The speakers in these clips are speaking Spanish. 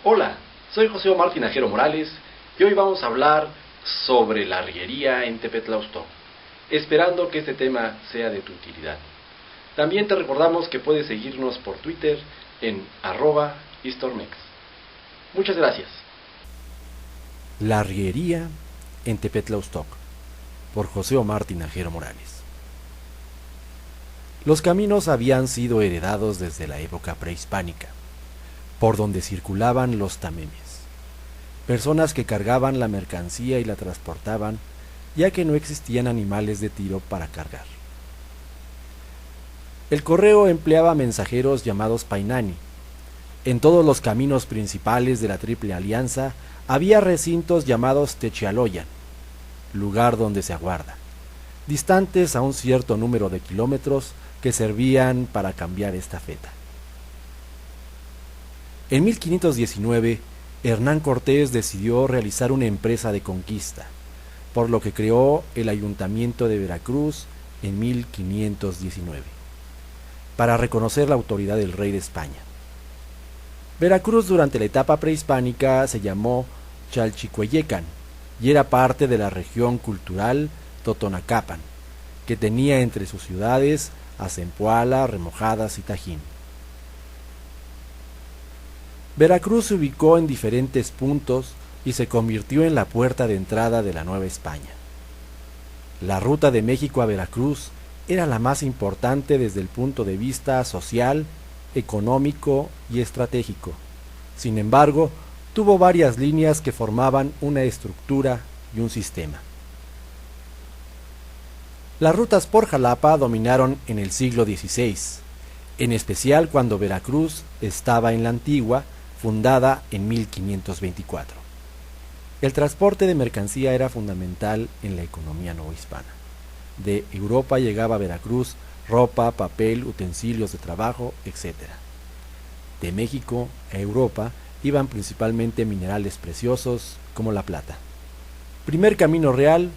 Hola, soy José Omar Tinajero Morales y hoy vamos a hablar sobre la arriería en Tepetlaustoc, esperando que este tema sea de tu utilidad. También te recordamos que puedes seguirnos por Twitter en @Histormex. Muchas gracias. La arriería en Tepetlaustoc, por José Omar Tinajero Morales. Los caminos habían sido heredados desde la época prehispánica, por donde circulaban los tamemes, personas que cargaban la mercancía y la transportaban, ya que no existían animales de tiro para cargar. El correo empleaba mensajeros llamados painani. En todos los caminos principales de la Triple Alianza había recintos llamados techialoyan, lugar donde se aguarda, distantes a un cierto número de kilómetros que servían para cambiar estafeta. En 1519, Hernán Cortés decidió realizar una empresa de conquista, por lo que creó el Ayuntamiento de Veracruz en 1519, para reconocer la autoridad del rey de España. Veracruz durante la etapa prehispánica se llamó Chalchicueyecan y era parte de la región cultural Totonacapan, que tenía entre sus ciudades a Zempoala, Remojadas y Tajín. Veracruz se ubicó en diferentes puntos y se convirtió en la puerta de entrada de la Nueva España. La ruta de México a Veracruz era la más importante desde el punto de vista social, económico y estratégico. Sin embargo, tuvo varias líneas que formaban una estructura y un sistema. Las rutas por Jalapa dominaron en el siglo XVI, en especial cuando Veracruz estaba en la antigua, fundada en 1524. El transporte de mercancía era fundamental en la economía novohispana. De Europa llegaba a Veracruz ropa, papel, utensilios de trabajo, etc. De México a Europa iban principalmente minerales preciosos como la plata. Primer camino real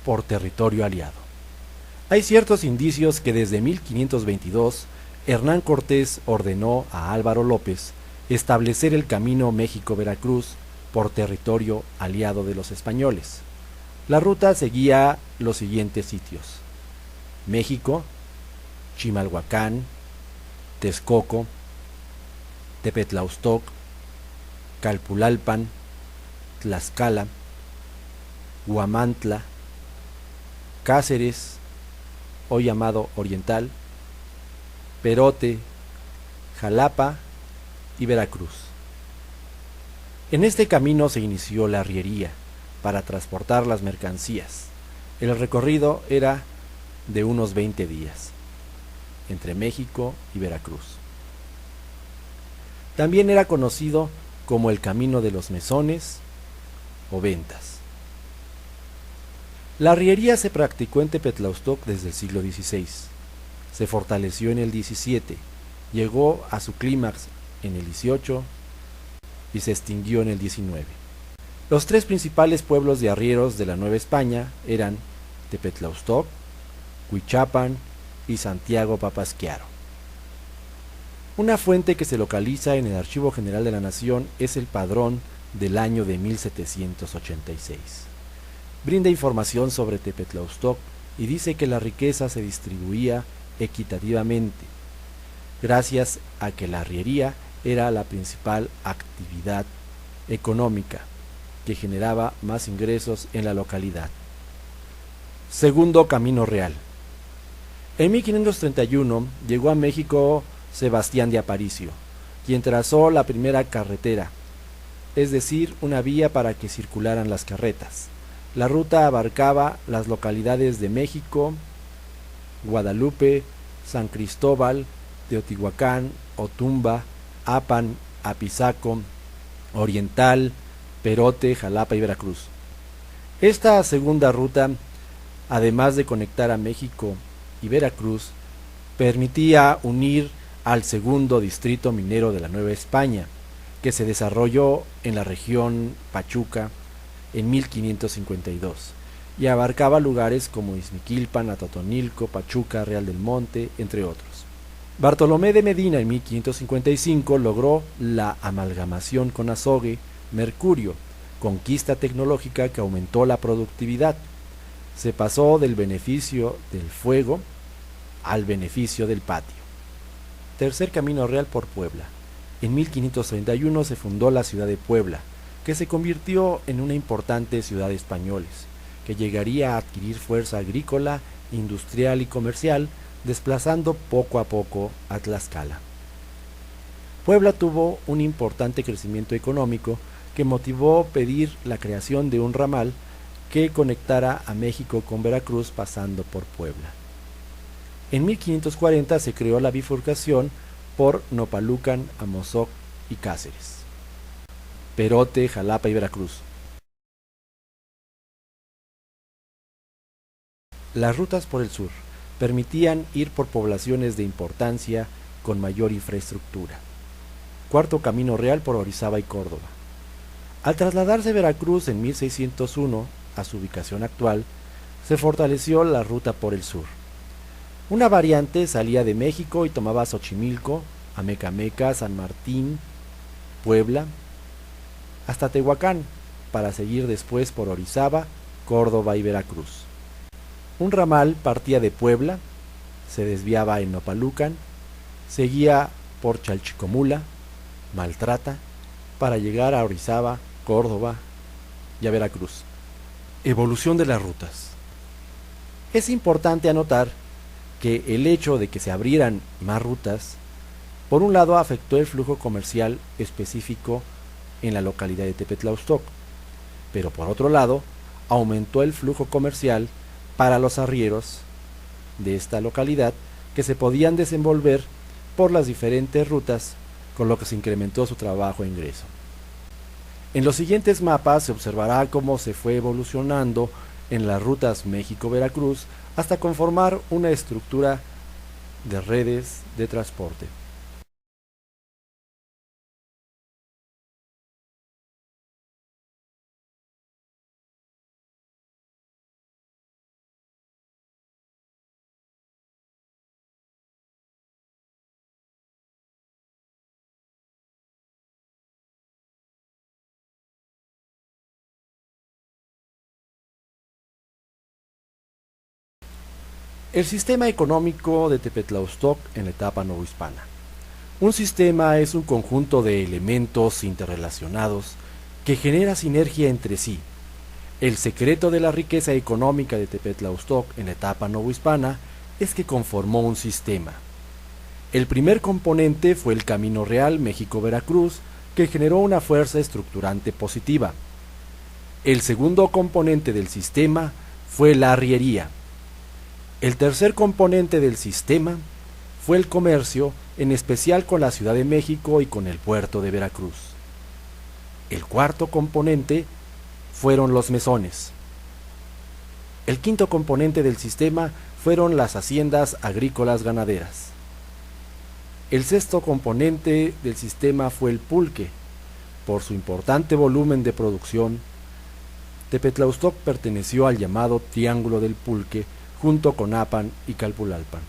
por territorio aliado. Hay ciertos indicios que desde 1522 Hernán Cortés ordenó a Álvaro López establecer el camino México-Veracruz por territorio aliado de los españoles. La ruta seguía los siguientes sitios: México, Chimalhuacán, Texcoco, Tepetlaustoc, Calpulalpan, Tlaxcala, Huamantla, Cáceres, hoy llamado Oriental, Perote, Jalapa y Veracruz. En este camino se inició la arriería para transportar las mercancías. El recorrido era de unos 20 días, entre México y Veracruz. También era conocido como el Camino de los Mesones o Ventas. La arriería se practicó en Tepetlaustoc desde el siglo XVI. Se fortaleció en el XVII, llegó a su clímax en el XVIII y se extinguió en el XIX. Los tres principales pueblos de arrieros de la Nueva España eran Tepetlaustoc, Huichapan y Santiago Papasquiaro. Una fuente que se localiza en el Archivo General de la Nación es el padrón del año de 1786. Brinda información sobre Tepetlaustoc y dice que la riqueza se distribuía equitativamente, gracias a que la arriería era la principal actividad económica que generaba más ingresos en la localidad. Segundo camino real. En 1531 llegó a México Sebastián de Aparicio, quien trazó la primera carretera, es decir, una vía para que circularan las carretas. La ruta abarcaba las localidades de México, Guadalupe, San Cristóbal, Teotihuacán, Otumba, Apan, Apizaco, Oriental, Perote, Jalapa y Veracruz. Esta segunda ruta, además de conectar a México y Veracruz, permitía unir al segundo distrito minero de la Nueva España, que se desarrolló en la región Pachuca en 1552 y abarcaba lugares como Izmiquilpan, Atotonilco, Pachuca, Real del Monte, entre otros. Bartolomé de Medina en 1555 logró la amalgamación con azogue, mercurio, conquista tecnológica que aumentó la productividad. Se pasó del beneficio del fuego al beneficio del patio. Tercer camino real por Puebla. En 1531 se fundó la ciudad de Puebla, que se convirtió en una importante ciudad de españoles, que llegaría a adquirir fuerza agrícola, industrial y comercial, desplazando poco a poco a Tlaxcala. Puebla tuvo un importante crecimiento económico que motivó pedir la creación de un ramal que conectara a México con Veracruz pasando por Puebla. En 1540 se creó la bifurcación por Nopalucan, Amozoc y Cáceres, Perote, Jalapa y Veracruz. Las rutas por el sur permitían ir por poblaciones de importancia con mayor infraestructura. Cuarto camino real por Orizaba y Córdoba. Al trasladarse Veracruz en 1601 a su ubicación actual, se fortaleció la ruta por el sur. Una variante salía de México y tomaba Xochimilco, Amecameca, San Martín, Puebla, hasta Tehuacán, para seguir después por Orizaba, Córdoba y Veracruz. Un ramal partía de Puebla, se desviaba en Nopalucan, seguía por Chalchicomula, Maltrata, para llegar a Orizaba, Córdoba y a Veracruz. Evolución de las rutas. Es importante anotar que el hecho de que se abrieran más rutas, por un lado afectó el flujo comercial específico en la localidad de Tepetlaustoc, pero por otro lado aumentó el flujo comercial para los arrieros de esta localidad que se podían desenvolver por las diferentes rutas, con lo que se incrementó su trabajo e ingreso. En los siguientes mapas se observará cómo se fue evolucionando en las rutas México-Veracruz hasta conformar una estructura de redes de transporte. El sistema económico de Tepetlaustoc en la etapa novohispana. Un sistema es un conjunto de elementos interrelacionados que genera sinergia entre sí. El secreto de la riqueza económica de Tepetlaustoc en la etapa novohispana es que conformó un sistema. El primer componente fue el Camino Real México-Veracruz, que generó una fuerza estructurante positiva. El segundo componente del sistema fue la arriería. El tercer componente del sistema fue el comercio, en especial con la Ciudad de México y con el puerto de Veracruz. El cuarto componente fueron los mesones. El quinto componente del sistema fueron las haciendas agrícolas ganaderas. El sexto componente del sistema fue el pulque. Por su importante volumen de producción, Tepetlaustoc perteneció al llamado Triángulo del Pulque, junto con Apan y Calpulalpan.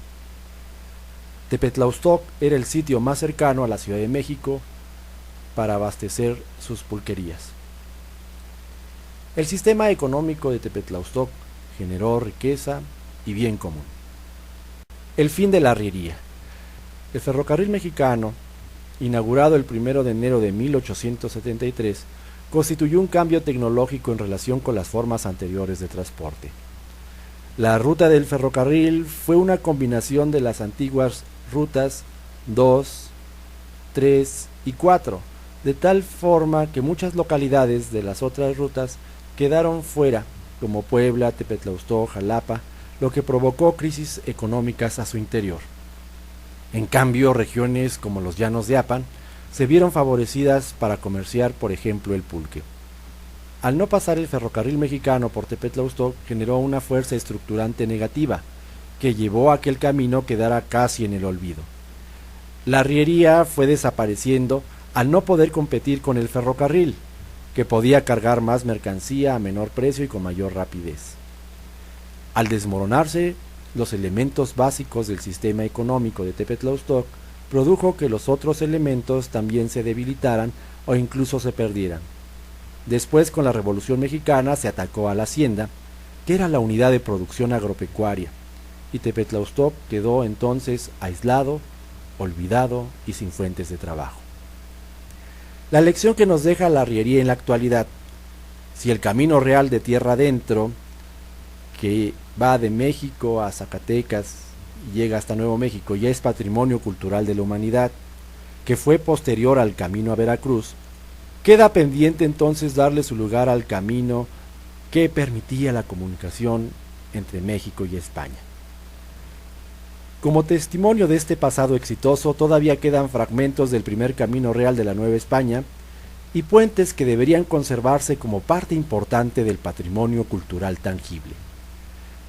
Tepetlaustoc era el sitio más cercano a la Ciudad de México para abastecer sus pulquerías. El sistema económico de Tepetlaustoc generó riqueza y bien común. El fin de la arriería. El ferrocarril mexicano, inaugurado el 1 de enero de 1873, constituyó un cambio tecnológico en relación con las formas anteriores de transporte. La ruta del ferrocarril fue una combinación de las antiguas rutas 2, 3 y 4, de tal forma que muchas localidades de las otras rutas quedaron fuera, como Puebla, Tepetlaustoc, Jalapa, lo que provocó crisis económicas a su interior. En cambio, regiones como los llanos de Apan se vieron favorecidas para comerciar, por ejemplo, el pulque. Al no pasar el ferrocarril mexicano por Tepetlaustoc, generó una fuerza estructurante negativa, que llevó a que el camino quedara casi en el olvido. La arriería fue desapareciendo al no poder competir con el ferrocarril, que podía cargar más mercancía a menor precio y con mayor rapidez. Al desmoronarse, los elementos básicos del sistema económico de Tepetlaustoc produjo que los otros elementos también se debilitaran o incluso se perdieran. Después, con la Revolución Mexicana, se atacó a la hacienda, que era la unidad de producción agropecuaria, y Tepetlaustoc quedó entonces aislado, olvidado y sin fuentes de trabajo. La lección que nos deja la arriería en la actualidad: si el camino real de tierra adentro, que va de México a Zacatecas y llega hasta Nuevo México, ya es patrimonio cultural de la humanidad, que fue posterior al camino a Veracruz, queda pendiente entonces darle su lugar al camino que permitía la comunicación entre México y España. Como testimonio de este pasado exitoso, todavía quedan fragmentos del primer camino real de la Nueva España y puentes que deberían conservarse como parte importante del patrimonio cultural tangible.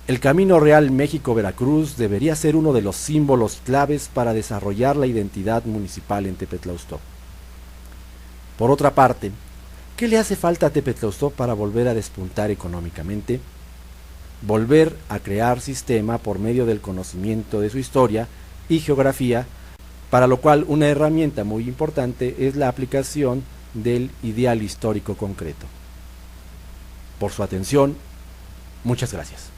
El camino real México-Veracruz debería ser uno de los símbolos claves para desarrollar la identidad municipal en Tepetlaustoc. Por otra parte, ¿qué le hace falta a Tepetlaustoc para volver a despuntar económicamente? Volver a crear sistema por medio del conocimiento de su historia y geografía, para lo cual una herramienta muy importante es la aplicación del ideal histórico concreto. Por su atención, muchas gracias.